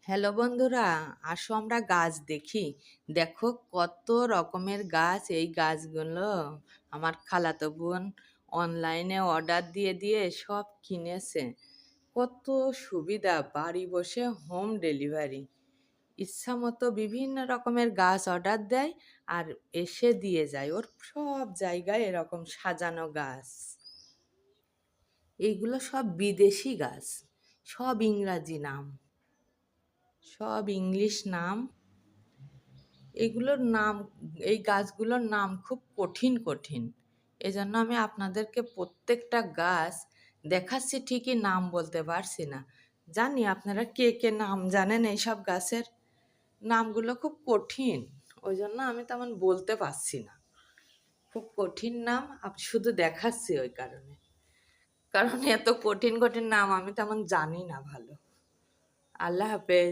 Hello বন্ধুরা, আসো আমরা গাছ দেখি। দেখো কত রকমের গাছ। এই গাছগুলো আমার খালাতো বোন অনলাইনে অর্ডার দিয়ে দিয়ে সব কিনেছে। কত সুবিধা, বাড়ি বসে হোম ডেলিভারি। ইচ্ছা মতো বিভিন্ন রকমের গাছ অর্ডার দেয় আর এসে দিয়ে যায়। ওর সব জায়গায় এরকম সাজানো গাছ। এইগুলো সব বিদেশি গাছ, সব ইংরাজি নাম, সব ইংলিশ নাম। এগুলোর নাম, এই গাছগুলোর নাম খুব কঠিন কঠিন। এজন্য আমি আপনাদেরকে প্রত্যেকটা গাছ দেখাচ্ছি, ঠিকই নাম বলতে পারছি না। জানি আপনারা কে কে নাম জানেন এইসব গাছের। নামগুলো খুব কঠিন, ওই জন্য আমি তেমন বলতে পারছি না। খুব কঠিন নাম, শুধু দেখাচ্ছি ওই কারণে। কারণ এত কঠিন কঠিন নাম আমি তেমন জানি না ভালো। আল্লাহ হাফেজ।